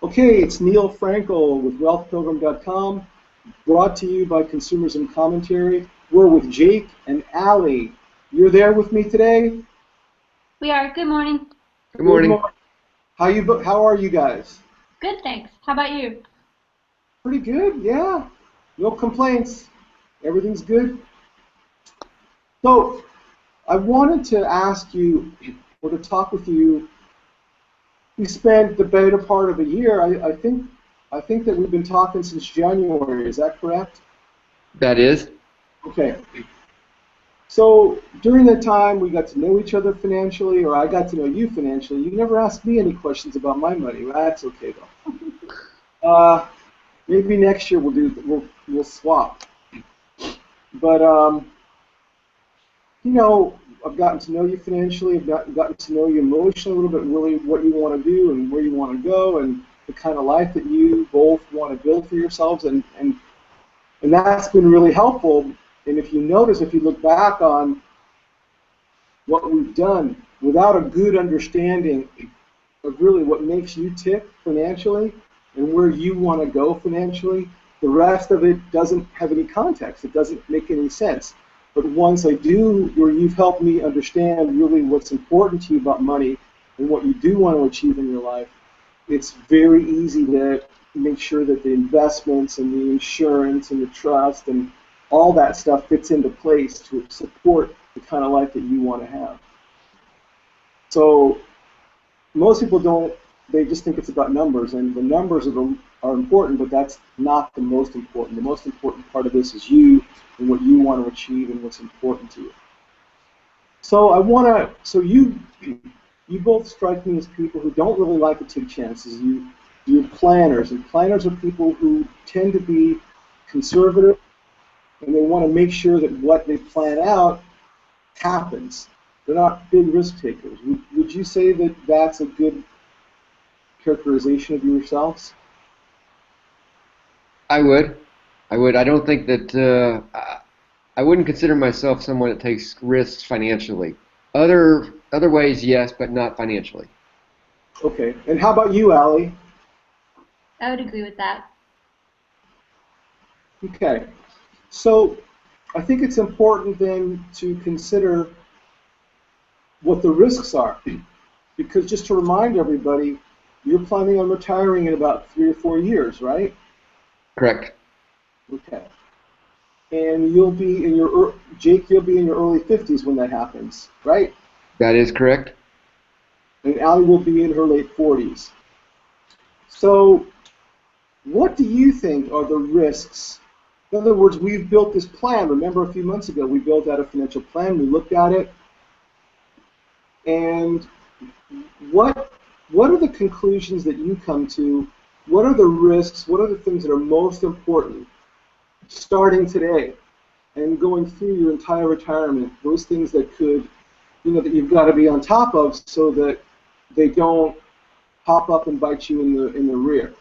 Okay, it's Neil Frankel with wealthprogram.com, brought to you by Consumers in Commentary. We're with Jake and Allie. You're there with me today? We are. Good morning. Good Good morning. morning. How are you guys? Good, thanks. How about you? Pretty good, yeah. No complaints. Everything's good. So, I wanted to ask you, or to talk with you. We spent the better part of a year. I think that we've been talking since January. Is that correct? That is. Okay. So during that time, we got to know each other financially, or I got to know you financially. You never asked me any questions about my money. Well, that's okay though. Maybe next year we'll swap. But I've gotten to know you financially. I've gotten to know you emotionally a little bit, really what you want to do and where you want to go, and the kind of life that you both want to build for yourselves, and that's been really helpful. And if you notice, if you look back on what we've done without a good understanding of really what makes you tick financially and where you want to go financially, the rest of it doesn't have any context. It doesn't make any sense. But once I do, where you've helped me understand really what's important to you about money and what you do want to achieve in your life, it's very easy to make sure that the investments and the insurance and the trust and all that stuff fits into place to support the kind of life that you want to have. So most people don't, they just think it's about numbers, and the numbers are important, but that's not the most important. The most important part of this is you and what you want to achieve and what's important to you. So you both strike me as people who don't really like to take chances. You're planners, and planners are people who tend to be conservative, and they want to make sure that what they plan out happens. They're not big risk takers. Would you say that that's a good characterization of yourselves? I would. I don't think that I wouldn't consider myself someone that takes risks financially. Other ways, yes, but not financially. Okay. And how about you, Allie? I would agree with that. Okay. So I think it's important then to consider what the risks are. Because just to remind everybody, you're planning on retiring in about 3 or 4 years, right? Correct. Okay. And Jake, you'll be in your early 50s when that happens, right? That is correct. And Allie will be in her late 40s. So what do you think are the risks? In other words, we've built this plan. Remember a few months ago, we built out a financial plan. We looked at it. And what are the conclusions that you come to? What are the risks? What are the things that are most important starting today and going through your entire retirement? Those things that could, that you've got to be on top of so that they don't pop up and bite you in the rear.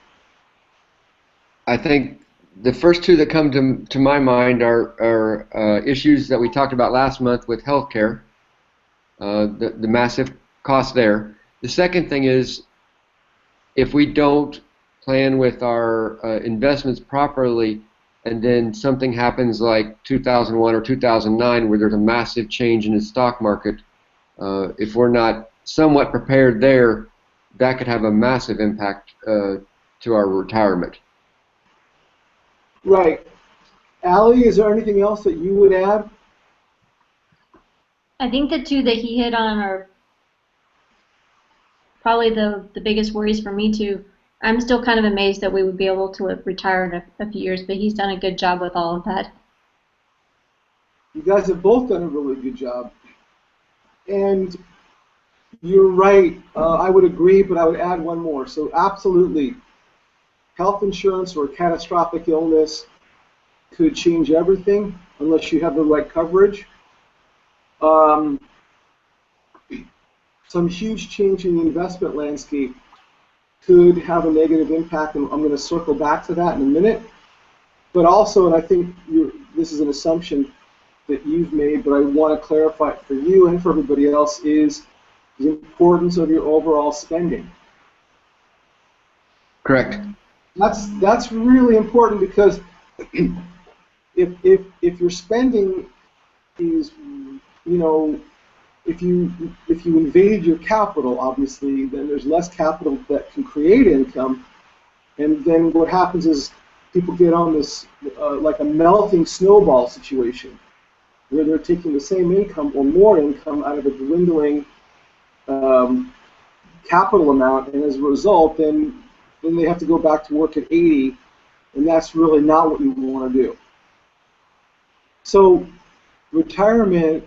I think the first two that come to my mind are issues that we talked about last month with healthcare, the massive cost there. The second thing is if we don't plan with our investments properly, and then something happens like 2001 or 2009 where there's a massive change in the stock market, if we're not somewhat prepared there, that could have a massive impact to our retirement. Right. Allie, is there anything else that you would add? I think the two that he hit on are probably the biggest worries for me too. I'm still kind of amazed that we would be able to retire in a few years, but he's done a good job with all of that. You guys have both done a really good job. And you're right. I would agree, but I would add one more. So absolutely, health insurance or catastrophic illness could change everything unless you have the right coverage. Some huge change in the investment landscape could have a negative impact, and I'm going to circle back to that in a minute. But also, and I think this is an assumption that you've made, but I want to clarify it for you and for everybody else, is the importance of your overall spending. Correct. That's really important because if your spending is, you know, if you invade your capital, obviously, then there's less capital that can create income, and then what happens is people get on this like a melting snowball situation, where they're taking the same income or more income out of a dwindling capital amount, and as a result, then they have to go back to work at 80, and that's really not what you want to do. So retirement,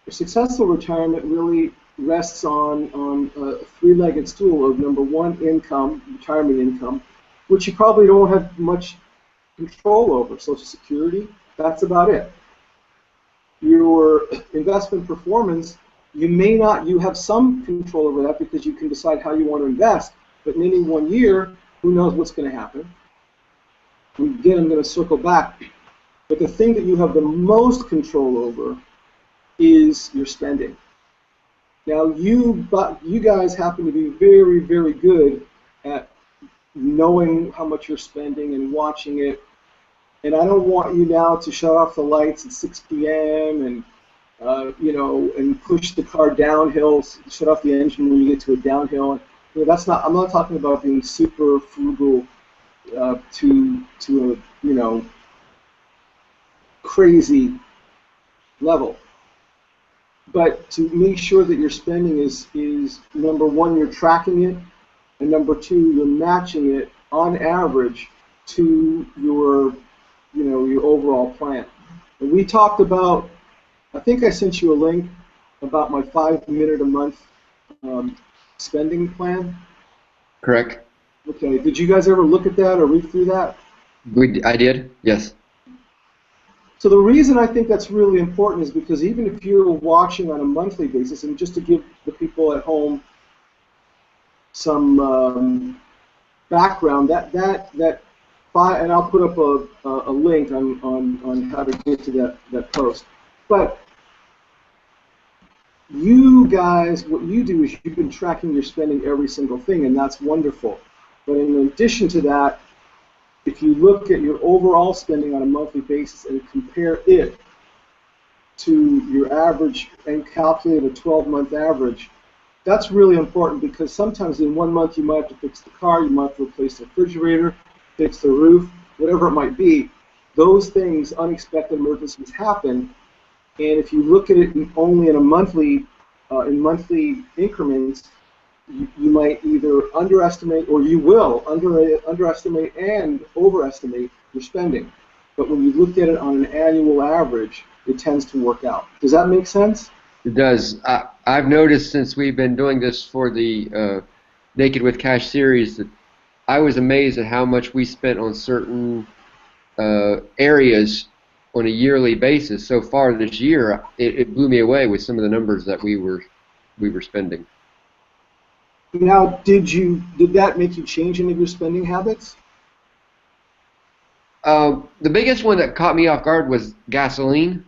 successful retirement really rests on a three-legged stool of number one, income, retirement income, which you probably don't have much control over. Social Security, that's about it. Your investment performance, you have some control over that because you can decide how you want to invest, but in any one year, who knows what's going to happen. And again, I'm going to circle back, but the thing that you have the most control over is your spending. Now, you guys happen to be very, very good at knowing how much you're spending and watching it. And I don't want you now to shut off the lights at 6 p.m. and and push the car downhill, shut off the engine when you get to a downhill. That's not. I'm not talking about being super frugal to a crazy level. But to make sure that your spending is number one, you're tracking it, and number two, you're matching it on average to your overall plan. And we talked about, I think I sent you a link about my 5-minute a month spending plan. Correct. Okay. Did you guys ever look at that or read through that? I did. Yes. So the reason I think that's really important is because even if you're watching on a monthly basis, and just to give the people at home some background, and I'll put up a link on how to get to that post. But you guys, what you do is you've been tracking your spending every single thing, and that's wonderful. But in addition to that, if you look at your overall spending on a monthly basis and compare it to your average and calculate a 12-month average, that's really important because sometimes in 1 month you might have to fix the car, you might have to replace the refrigerator, fix the roof, whatever it might be. Those things, unexpected emergencies happen, and if you look at it only in monthly increments, you might either underestimate or you will underestimate and overestimate your spending. But when you look at it on an annual average, it tends to work out. Does that make sense? It does. I've noticed since we've been doing this for the Naked with Cash series that I was amazed at how much we spent on certain areas on a yearly basis. So far this year, it blew me away with some of the numbers that we were spending. Now, did that make you change any of your spending habits? The biggest one that caught me off guard was gasoline.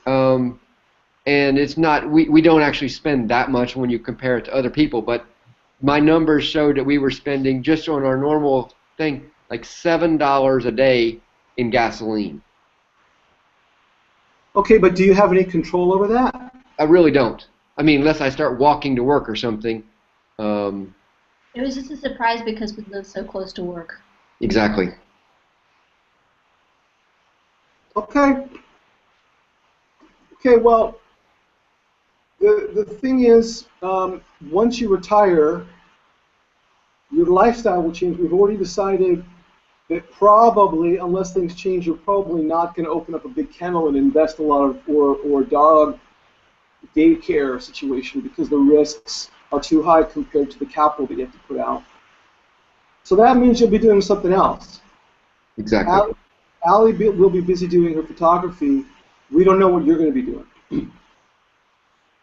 And it's not, we don't actually spend that much when you compare it to other people, but my numbers showed that we were spending just on our normal thing like $7 a day in gasoline. Okay, but do you have any control over that? I really don't. I mean, unless I start walking to work or something. It was just a surprise because we live so close to work. Exactly. Okay. Okay, well, the thing is, once you retire, your lifestyle will change. We've already decided that probably, unless things change, you're probably not going to open up a big kennel and invest a lot of, or dog daycare situation because the risks are too high compared to the capital that you have to put out. So that means you'll be doing something else. Exactly. Allie will be busy doing her photography. We don't know what you're going to be doing.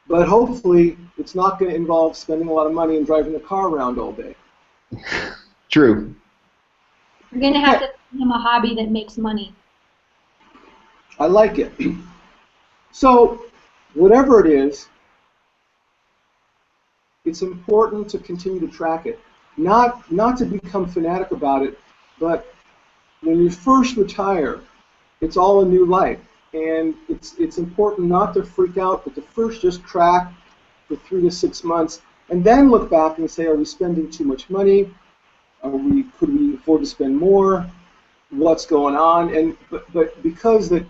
But hopefully it's not going to involve spending a lot of money and driving the car around all day. True. We're going to have to give him a hobby that makes money. I like it. So whatever it is, it's important to continue to track it. not to become fanatic about it, but when you first retire, it's all a new life, and it's important not to freak out, but to first just track for 3 to 6 months, and then look back and say, are we spending too much money? Could we afford to spend more? What's going on? And but because that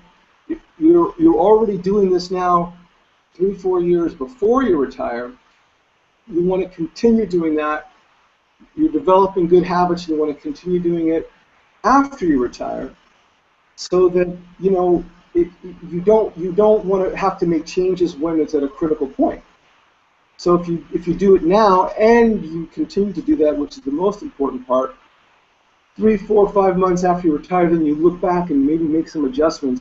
you're already doing this now 3-4 years before you retire, you want to continue doing that. You're developing good habits, and you want to continue doing it after you retire, so that you don't want to have to make changes when it's at a critical point. So if you do it now and you continue to do that, which is the most important part, 3, 4, 5 months after you retire, then you look back and maybe make some adjustments.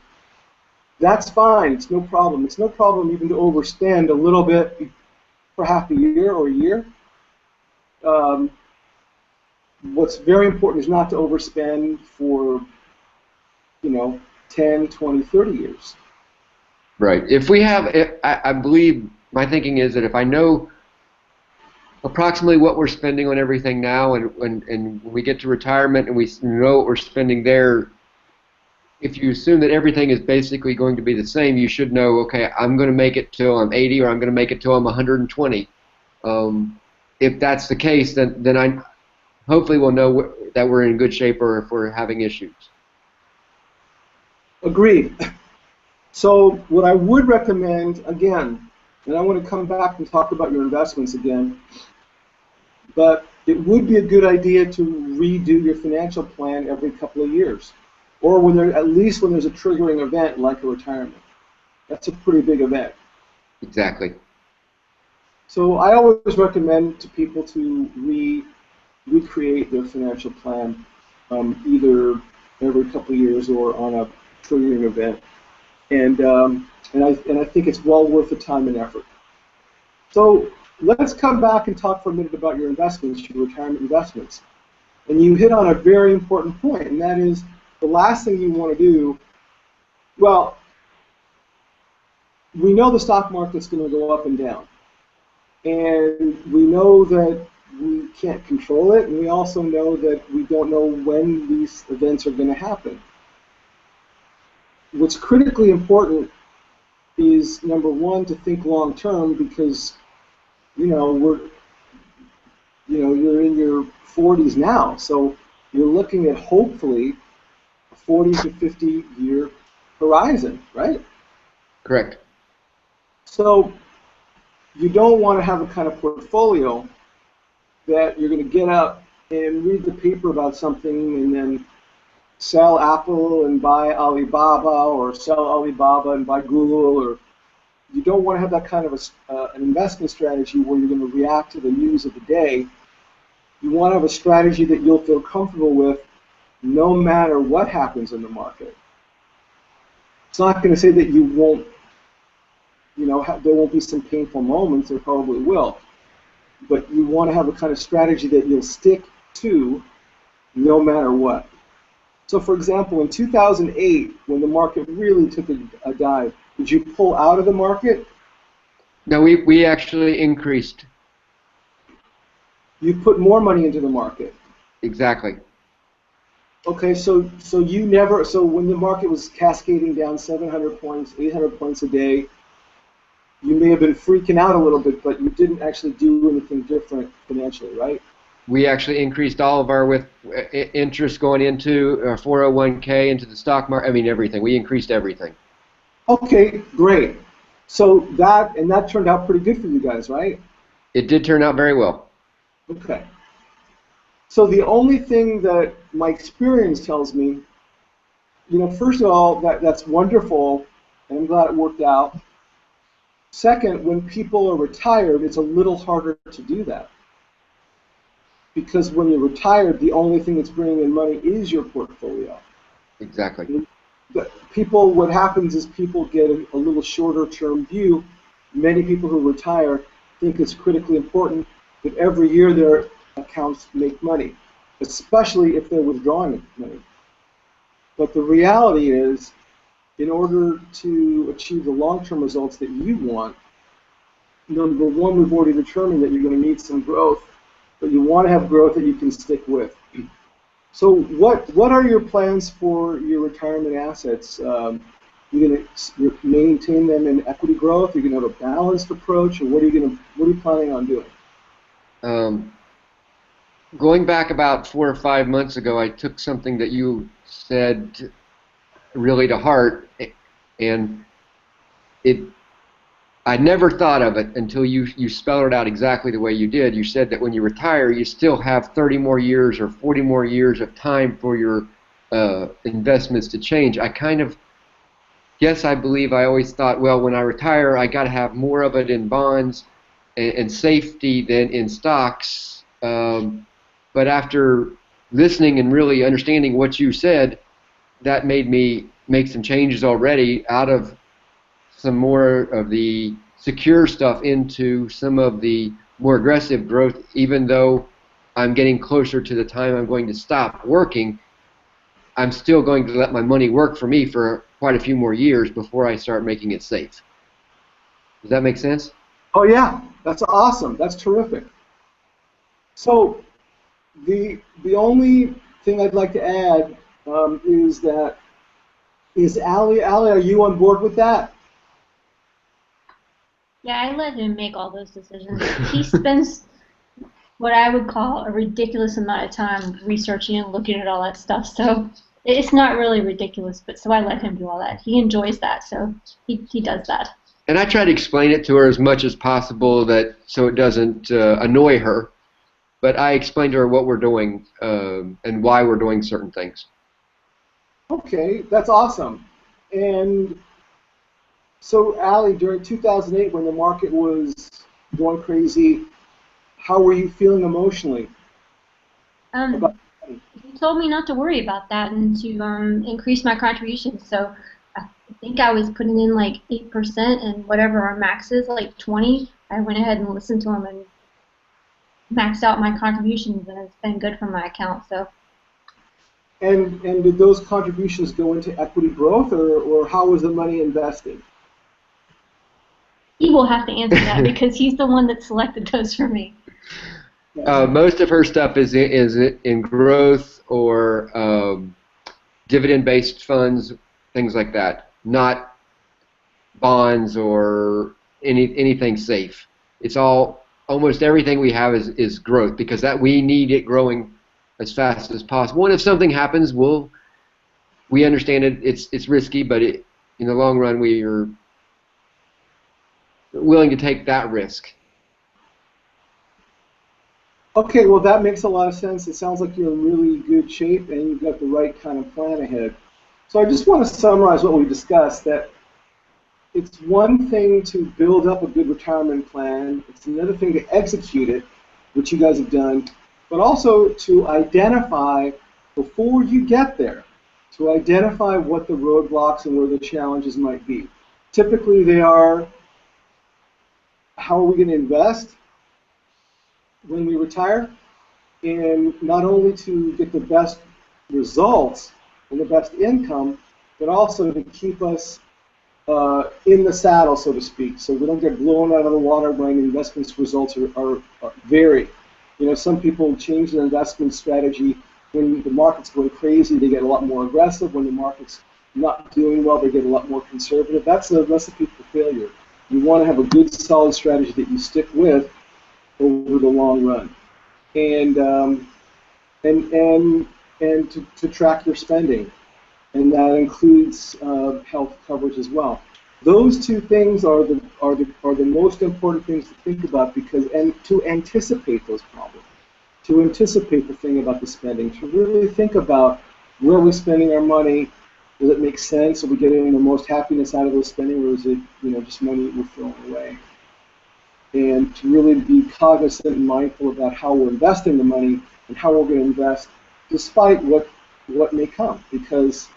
That's fine. It's no problem. It's no problem even to overspend a little bit for half a year or a year. What's very important is not to overspend for 10, 20, 30 years. Right. If we have, I believe my thinking is that if I know approximately what we're spending on everything now, and when we get to retirement and we know what we're spending there, if you assume that everything is basically going to be the same, you should know, okay, I'm going to make it till I'm 80, or I'm going to make it till I'm 120. If that's the case, then I hopefully will know that we're in good shape, or if we're having issues. Agreed. So what I would recommend, again, and I want to come back and talk about your investments again, but it would be a good idea to redo your financial plan every couple of years, or at least when there's a triggering event like a retirement. That's a pretty big event. Exactly. So I always recommend to people to recreate their financial plan, either every couple of years or on a triggering event, and I think it's well worth the time and effort. So let's come back and talk for a minute about your investments, your retirement investments. And you hit on a very important point, and that is the last thing you want to do. Well, we know the stock market's going to go up and down, and we know that we can't control it, and we also know that we don't know when these events are going to happen. What's critically important is, number one, to think long term, because you're in your 40s now, so you're looking at hopefully a 40 to 50 year horizon, right? Correct. So you don't want to have a kind of portfolio that you're going to get up and read the paper about something and then sell Apple and buy Alibaba, or sell Alibaba and buy Google, or you don't want to have that kind of an investment strategy where you're going to react to the news of the day. You want to have a strategy that you'll feel comfortable with no matter what happens in the market. It's not going to say that you won't, there won't be some painful moments, there probably will, but you want to have a kind of strategy that you'll stick to no matter what. So for example, in 2008, when the market really took a dive, did you pull out of the market? No, we actually increased. You put more money into the market. Exactly. Okay, so when the market was cascading down 700 points, 800 points a day, you may have been freaking out a little bit, but you didn't actually do anything different financially, right? We actually increased all of our interest going into our 401k, into the stock market. I mean, everything. We increased everything. Okay, great. So that turned out pretty good for you guys, right? It did turn out very well. Okay. So the only thing that my experience tells me, first of all, that's wonderful, and I'm glad it worked out. Second, when people are retired, it's a little harder to do that. Because when you're retired, the only thing that's bringing in money is your portfolio. Exactly. But what happens is people get a little shorter term view. Many people who retire think it's critically important that every year their accounts make money, especially if they're withdrawing money. But the reality is, in order to achieve the long-term results that you want, number one, we've already determined that you're going to need some growth but you want to have growth that you can stick with. So what are your plans for your retirement assets? You're going to maintain them in equity growth? You're going to have a balanced approach, or what are you planning on doing? Going back about 4 or 5 months ago, I took something that you said really to heart, and I never thought of it until you spelled it out exactly the way you did. You said that when you retire, you still have 30 more years or 40 more years of time for your investments to change. I believe I always thought, well, when I retire, I got to have more of it in bonds and safety than in stocks. But after listening and really understanding what you said, that made me make some changes already out of some more of the secure stuff into some of the more aggressive growth, even though I'm getting closer to the time I'm going to stop working. I'm still going to let my money work for me for quite a few more years before I start making it safe. Does that make sense? Oh yeah, that's awesome. That's terrific. So the only thing I'd like to add is Allie. Allie, are you on board with that? Yeah, I let him make all those decisions. He spends what I would call a ridiculous amount of time researching and looking at all that stuff. So it's not really ridiculous, but so I let him do all that. He enjoys that, so he does that. And I try to explain it to her as much as possible so it doesn't annoy her. But I explained to her what we're doing and why we're doing certain things. Okay, that's awesome. And so, Allie, during 2008, when the market was going crazy, how were you feeling emotionally? He told me not to worry about that and to increase my contributions. So I think I was putting in like 8%, and whatever our max is, like 20. I went ahead and listened to him and maxed out my contributions, and it's been good for my account. So. And did those contributions go into equity growth, or how was the money invested? He will have to answer that because he's the one that selected those for me. Most of her stuff is in growth or dividend-based funds, things like that, not bonds or anything safe. It's almost everything we have is growth, because that we need it growing as fast as possible. And if something happens, we understand it's risky, but in the long run we are willing to take that risk. Okay, well that makes a lot of sense. It sounds like you're in really good shape and you've got the right kind of plan ahead. So I just want to summarize what we discussed, that it's one thing to build up a good retirement plan, it's another thing to execute it, which you guys have done, but also to identify, before you get there, to identify what the roadblocks and where the challenges might be. Typically they are, how are we going to invest when we retire, and not only to get the best results and the best income, but also to keep us in the saddle, so to speak, so we don't get blown out of the water when investment results are vary. You know, some people change their investment strategy when the market's going crazy. They get a lot more aggressive. When the market's not doing well, they get a lot more conservative. That's a recipe for failure. You want to have a good, solid strategy that you stick with over the long run, and to track your spending, and that includes health coverage as well. Those two things are the most important things to think about, because to anticipate those problems, to anticipate the thing about the spending, to really think about where we're spending our money. Does it make sense? Are we getting the most happiness out of those spending, or is it just money we're throwing away? And to really be cognizant and mindful about how we're investing the money and how we're going to invest, despite what may come, because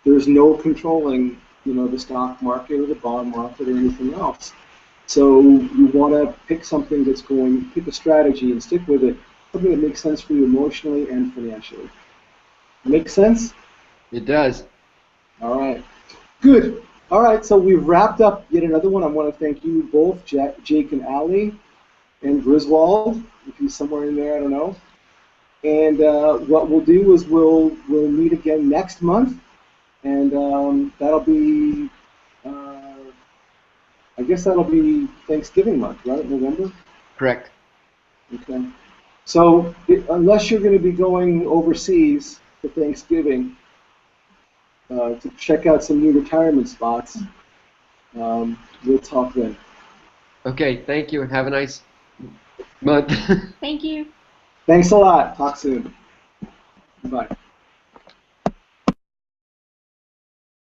there's no controlling, the stock market or the bond market or anything else. So you want to pick something pick a strategy and stick with it, something that makes sense for you emotionally and financially. Make sense? It does. All right. Good. All right, so we've wrapped up yet another one. I want to thank you both, Jake and Allie. in Griswold, if he's somewhere in there, I don't know. And what we'll do is we'll meet again next month, and that'll be I guess that'll be Thanksgiving month, right? November. Correct. Okay. So unless you're going to be going overseas for Thanksgiving to check out some new retirement spots, we'll talk then. Okay, thank you and have a nice month. Thank you. Thanks a lot. Talk soon. Bye.